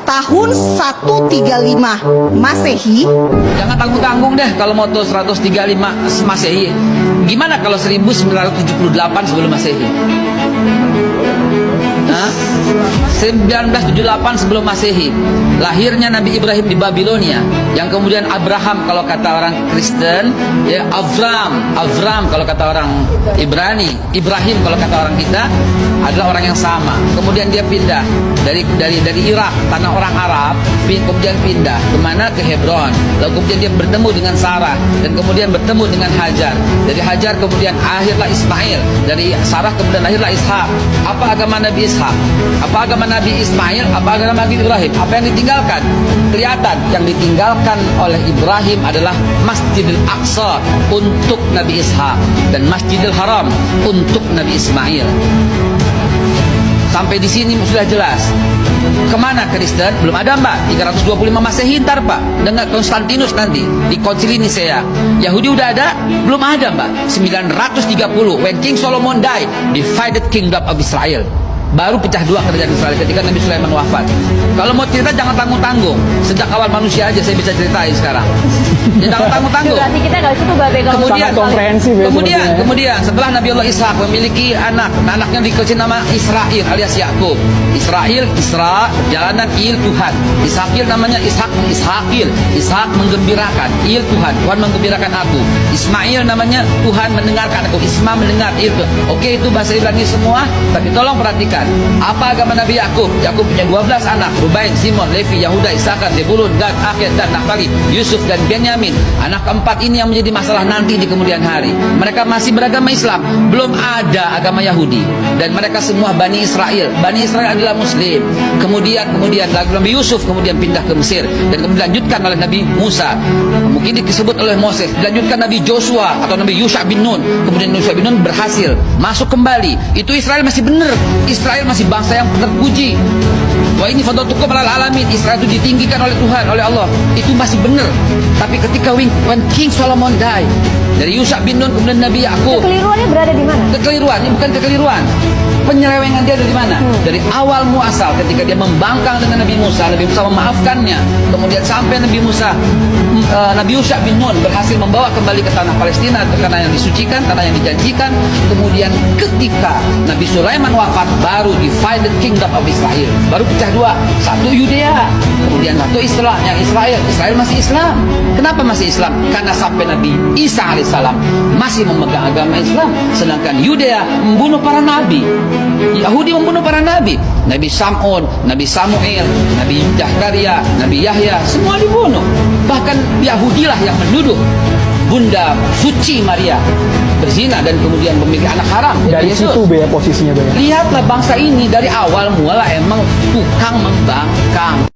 tahun 135 Masehi. Jangan tanggung-tanggung deh kalau mau tuh 135 Masehi. Gimana kalau 1978 sebelum Masehi? Hah? 1978 sebelum Masehi, lahirnya Nabi Ibrahim di Babilonia, yang kemudian Abraham kalau kata orang Kristen, ya Avram kalau kata orang Ibrani, Ibrahim kalau kata orang kita, adalah orang yang sama. Kemudian dia pindah dari Irak, tanah orang Arab, kemudian pindah kemana? Ke Hebron. Lalu kemudian dia bertemu dengan Sarah, dan kemudian bertemu dengan Hajar. Dari Hajar kemudian akhirlah Ismail, dari Sarah kemudian lahirlah Ishak. Apa agama Nabi Ishak? Apa agama Nabi Ismail? Apa agama Nabi Ibrahim? Apa yang ditinggalkan? Kelihatan yang ditinggalkan oleh Ibrahim adalah Masjidil Aqsa untuk Nabi Ishak, dan Masjidil Haram untuk Nabi Ismail. Sampai di sini sudah jelas. Kemana Kristen? Belum ada, Mbak. 325 Masehi ntar, Pak. Dengan Konstantinus nanti di Konsili Nisea. Yahudi udah ada? Belum ada, Mbak. 930 when King Solomon died, divided kingdom of Israel. Baru pecah dua kerajaan Israel ketika Nabi Sulaiman wafat. Kalau mau cerita jangan tanggung-tanggung. Sejak awal manusia aja saya bisa ceritain sekarang. Jangan tanggung-tanggung. Durasi kita nggak cukup, Babe. Kemudian setelah Nabi Allah Ishak memiliki anaknya dikasih nama Israel alias Yakub. Israel, Isra, jalanan Il Tuhan. Ishakil namanya Ishakil. Ishak menggembirakan, Il Tuhan. Tuhan menggembirakan aku. Ismail namanya Tuhan mendengarkan aku. Isma mendengar Il. Oke, itu bahasa Ibrani semua, tapi tolong perhatikan. Apa agama Nabi Yakub? Yakub punya 12 anak, Rubain, Simon, Levi, Yahuda, Isakar, Zebulun, Gad, Akhir, dan Naftali, Yusuf, dan Benyamin. Anak keempat ini yang menjadi masalah nanti di kemudian hari. Mereka masih beragama Islam, belum ada agama Yahudi, dan mereka semua Bani Israel. Bani Israel adalah Muslim. Kemudian Nabi Yusuf kemudian pindah ke Mesir, dan kemudian dilanjutkan oleh Nabi Musa. Mungkin disebut oleh Moses, dilanjutkan Nabi Joshua atau Nabi Yusha bin Nun. Kemudian Yusha bin Nun berhasil masuk kembali. Itu Israel masih benar. Israel masih bangsa yang terpuji. Wah, ini fadlatukum alal alamin. Israel itu ditinggikan oleh Tuhan, oleh Allah. Itu masih benar. Tapi ketika when King Solomon died, dari Yusha bin Nun kemudian Nabi Yakub. Kekeliruannya berada di mana? Kekeliruan, ini bukan kekeliruan. Penyelewengan dia dari mana? Dari awal muasal ketika dia membangkang dengan Nabi Musa memaafkannya. Kemudian sampai Nabi Yusha bin Nun berhasil membawa kembali ke tanah Palestina, ke tanah yang disucikan, tanah yang dijanjikan. Kemudian ketika Nabi Sulaiman wafat, baru divided kingdom of Israel. Baru pecah dua. Satu Yudea, kemudian satu Islam, yang Israel. Israel masih Islam. Kenapa masih Islam? Karena sampai Nabi Isa alaihissalam masih memegang agama Islam, sedangkan Yudea membunuh para nabi. Yahudi membunuh para nabi. Nabi Sam'un, Nabi Samuel, Nabi Zakaria, Nabi Yahya, semua dibunuh. Bahkan Yahudilah yang menuduh Bunda suci Maria berzina dan kemudian memiliki anak haram. Dari Yesus. situ Bea posisinya Bea. Lihatlah bangsa ini dari awal mula emang tukang membangkang.